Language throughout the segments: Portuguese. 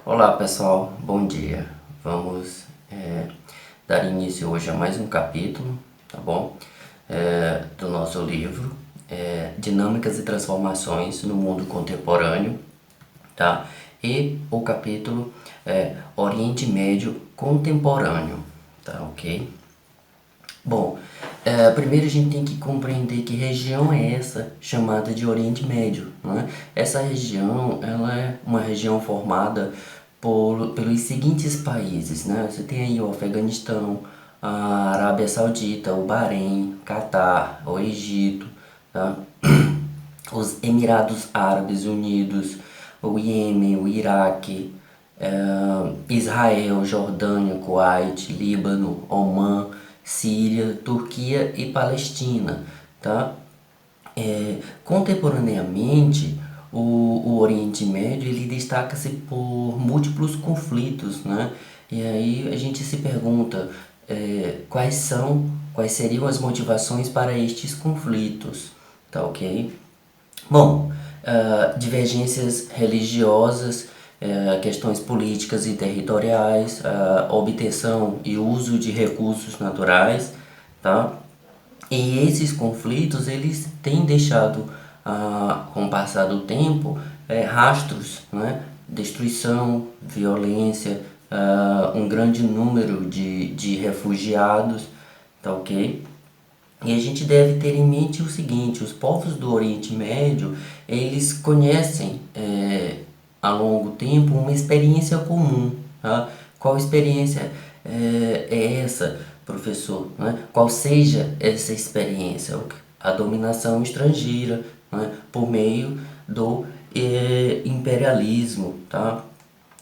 Olá pessoal, bom dia. Vamos dar início hoje a mais um capítulo, tá bom? Do nosso livro Dinâmicas e Transformações no Mundo Contemporâneo, tá? E o capítulo Oriente Médio Contemporâneo, tá ok? Bom, primeiro a gente tem que compreender que região é essa chamada de Oriente Médio, né? Essa região, ela é uma região formada pelos seguintes países, né? Você tem aí o Afeganistão, a Arábia Saudita, o Bahrein, Catar, o Egito, tá? Os Emirados Árabes Unidos, o Iêmen, o Iraque, Israel, Jordânia, Kuwait, Líbano, Omã, Síria, Turquia e Palestina, tá? Contemporaneamente, o Oriente Médio ele destaca-se por múltiplos conflitos, né? E aí a gente se pergunta quais seriam as motivações para estes conflitos, tá ok? Bom, divergências religiosas, questões políticas e territoriais, obtenção e uso de recursos naturais, tá? E esses conflitos, eles têm deixado, com o passar do tempo, rastros, né? Destruição, violência, um grande número de refugiados, tá ok? E a gente deve ter em mente o seguinte: os povos do Oriente Médio, eles conhecem há longo tempo uma experiência comum, tá? Qual experiência é essa, professor? Né? Qual seja essa experiência? A dominação estrangeira, né? Por meio do imperialismo, tá?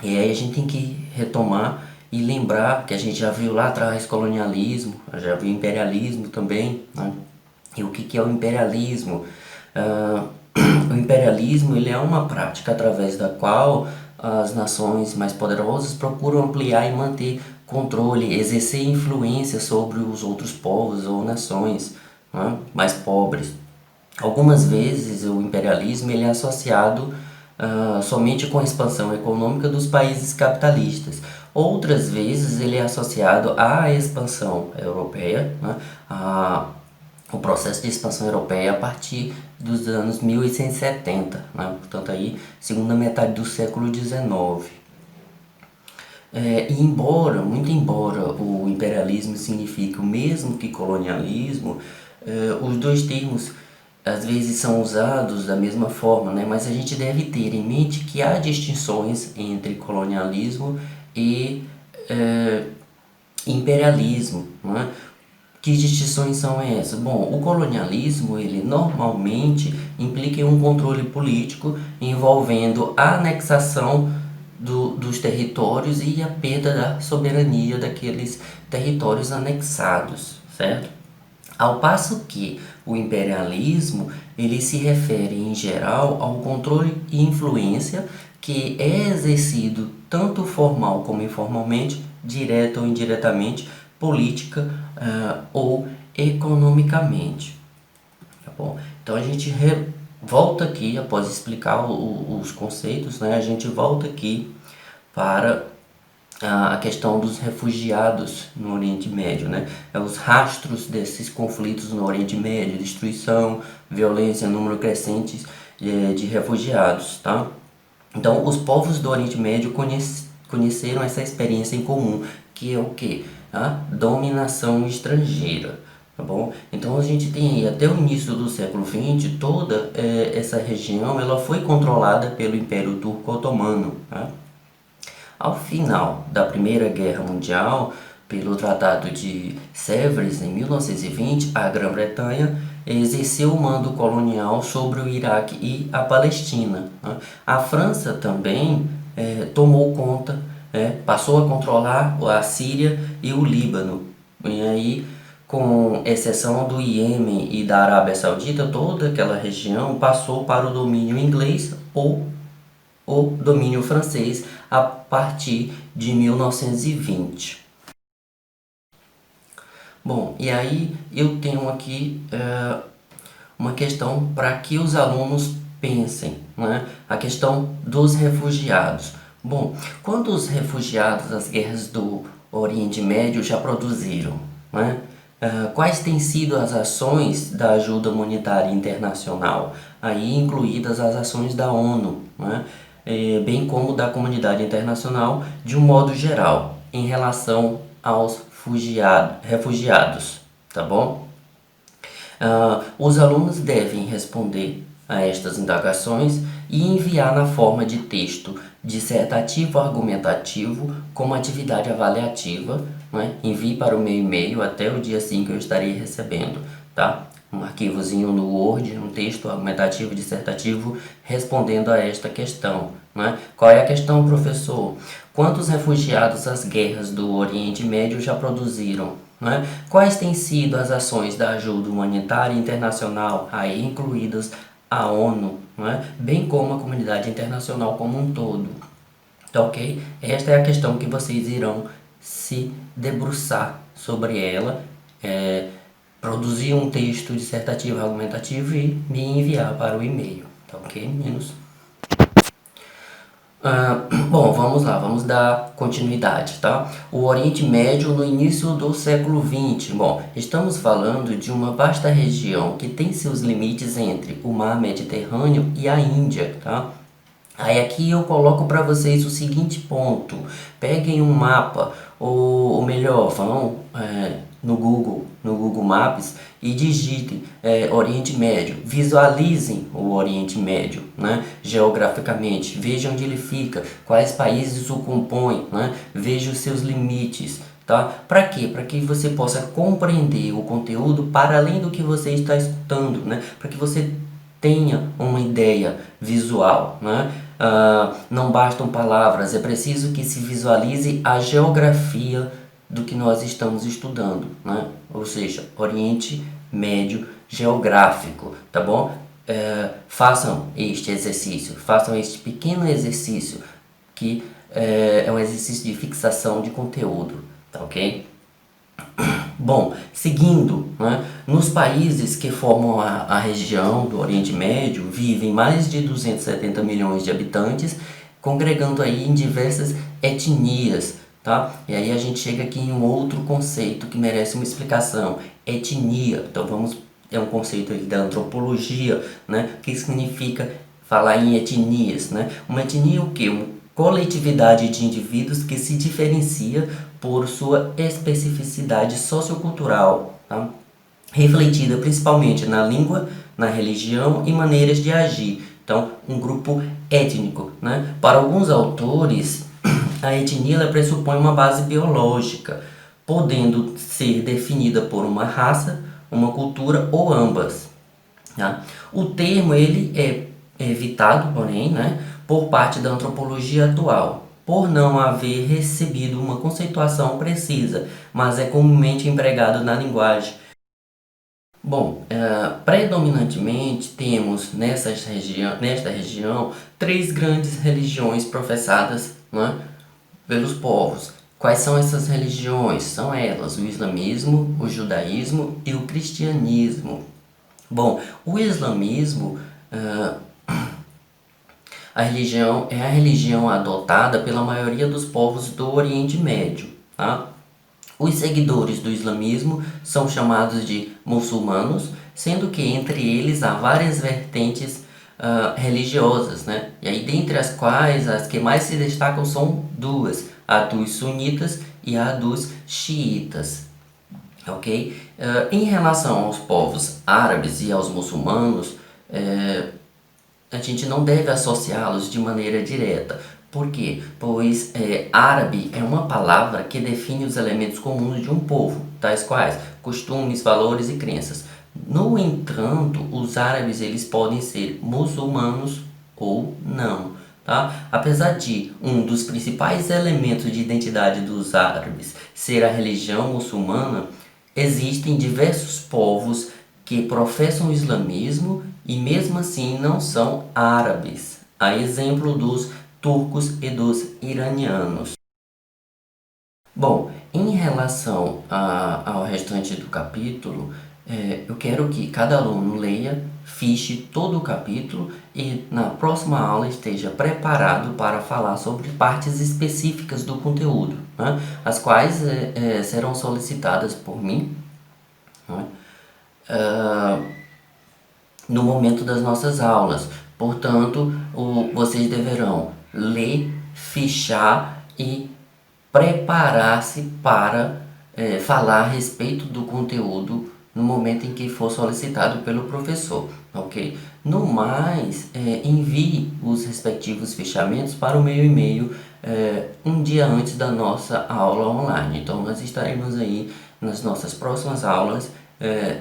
E aí a gente tem que retomar e lembrar que a gente já viu lá atrás colonialismo, já viu imperialismo também, né? E o que é o imperialismo? Ah, o imperialismo ele é uma prática através da qual as nações mais poderosas procuram ampliar e manter controle, exercer influência sobre os outros povos ou nações, né, mais pobres. Algumas vezes o imperialismo ele é associado somente com a expansão econômica dos países capitalistas. Outras vezes ele é associado à expansão europeia, né, o processo de expansão europeia a partir dos anos 1870, né, portanto aí segunda metade do século XIX. E muito embora o imperialismo signifique o mesmo que colonialismo, os dois termos às vezes são usados da mesma forma, né? Mas a gente deve ter em mente que há distinções entre colonialismo e imperialismo, né? Que distinções são essas? Bom, o colonialismo ele normalmente implica em um controle político envolvendo a anexação dos territórios e a perda da soberania daqueles territórios anexados, certo? Ao passo que o imperialismo ele se refere em geral ao controle e influência que é exercido tanto formal como informalmente, direta ou indiretamente, política ou economicamente. Tá bom? Então a gente volta aqui, após explicar os conceitos, né, a gente volta aqui para a questão dos refugiados no Oriente Médio, né? Os rastros desses conflitos no Oriente Médio, destruição, violência, número crescente de refugiados, tá? Então, os povos do Oriente Médio conheceram essa experiência em comum, que é o que? A dominação estrangeira, tá bom? Então, a gente tem aí, até o início do século XX, toda essa região ela foi controlada pelo Império Turco Otomano, tá? Ao final da Primeira Guerra Mundial, pelo Tratado de Sèvres, em 1920, a Grã-Bretanha exerceu o mando colonial sobre o Iraque e a Palestina, né? A França também tomou conta, passou a controlar a Síria e o Líbano. E aí, com exceção do Iêmen e da Arábia Saudita, toda aquela região passou para o domínio inglês ou o domínio francês a partir de 1920. Bom, e aí eu tenho aqui uma questão para que os alunos pensem, né? A questão dos refugiados. Bom, quantos refugiados as guerras do Oriente Médio já produziram, né? Quais têm sido as ações da ajuda humanitária internacional, aí incluídas as ações da ONU, né? Bem como da comunidade internacional de um modo geral, em relação aos refugiados, tá bom? Os alunos devem responder a estas indagações e enviar na forma de texto dissertativo argumentativo como atividade avaliativa, né? Envie para o meu e-mail até o dia 5 eu estarei recebendo, tá? Um arquivozinho no Word, um texto argumentativo dissertativo respondendo a esta questão, né? Qual é a questão, professor? Quantos refugiados as guerras do Oriente Médio já produziram? Né? Quais têm sido as ações da ajuda humanitária internacional, aí incluídas a ONU, né? Bem como a comunidade internacional como um todo? Tá, ok? Esta é a questão que vocês irão se debruçar sobre ela, produzir um texto dissertativo argumentativo e me enviar para o e-mail. Tá, ok, meninos? Bom, vamos lá, vamos dar continuidade, tá? O Oriente Médio no início do século XX. Bom, estamos falando de uma vasta região que tem seus limites entre o mar Mediterrâneo e a Índia, tá? Aí aqui eu coloco para vocês o seguinte ponto: peguem um mapa, ou melhor, vão no Google Maps e digitem Oriente Médio, visualizem o Oriente Médio, né, geograficamente, vejam onde ele fica, quais países o compõem, né, vejam os seus limites. Tá? Para quê? Para que você possa compreender o conteúdo para além do que você está escutando, né? Para que você tenha uma ideia visual, né? Não bastam palavras, é preciso que se visualize a geografia do que nós estamos estudando, né? Ou seja, Oriente Médio geográfico, tá bom? Façam este exercício, façam este pequeno exercício que é um exercício de fixação de conteúdo, tá ok? Bom, seguindo, né, nos países que formam a região do Oriente Médio, vivem mais de 270 milhões de habitantes, congregando aí em diversas etnias, tá? E aí a gente chega aqui em um outro conceito que merece uma explicação, etnia. Então é um conceito da antropologia, né, que significa falar em etnias, né? Uma etnia é o quê? Uma coletividade de indivíduos que se diferencia por sua especificidade sociocultural, tá? Refletida principalmente na língua, na religião e maneiras de agir. Então, um grupo étnico, né? Para alguns autores, a etnia ela pressupõe uma base biológica, podendo ser definida por uma raça, uma cultura ou ambas. Tá? O termo ele é evitado, porém, né, por parte da antropologia atual, por não haver recebido uma conceituação precisa, mas é comumente empregado na linguagem. Bom, predominantemente temos nesta região três grandes religiões professadas, né, pelos povos. Quais são essas religiões? São elas o islamismo, o judaísmo e o cristianismo. Bom, o islamismo, a religião é a religião adotada pela maioria dos povos do Oriente Médio, tá? Os seguidores do islamismo são chamados de muçulmanos, sendo que entre eles há várias vertentes religiosas, né? E aí dentre as quais as que mais se destacam são duas, a dos sunitas e a dos xiitas. Ok? Em relação aos povos árabes e aos muçulmanos, a gente não deve associá-los de maneira direta. Por quê? Pois árabe é uma palavra que define os elementos comuns de um povo, tais quais costumes, valores e crenças. No entanto, os árabes eles podem ser muçulmanos ou não. Tá? Apesar de um dos principais elementos de identidade dos árabes ser a religião muçulmana, existem diversos povos que professam o islamismo e mesmo assim não são árabes, a exemplo dos turcos e dos iranianos. Bom, em relação ao restante do capítulo, Eu quero que cada aluno leia, fiche todo o capítulo e na próxima aula esteja preparado para falar sobre partes específicas do conteúdo, né? As quais serão solicitadas por mim, né? No momento das nossas aulas. Portanto, vocês deverão ler, fichar e preparar-se para falar a respeito do conteúdo no momento em que for solicitado pelo professor, ok? No mais, envie os respectivos fichamentos para o meu e-mail um dia antes da nossa aula online. Então, nós estaremos aí nas nossas próximas aulas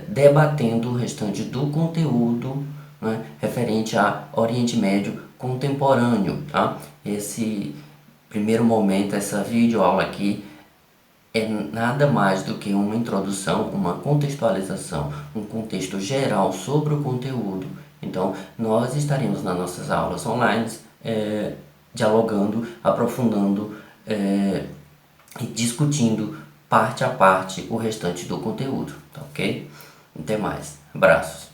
debatendo o restante do conteúdo, né, referente a Oriente Médio contemporâneo, tá? Esse primeiro momento, essa videoaula aqui é nada mais do que uma introdução, uma contextualização, um contexto geral sobre o conteúdo. Então, nós estaremos nas nossas aulas online dialogando, aprofundando e discutindo parte a parte o restante do conteúdo, tá ok? Até mais. Abraços.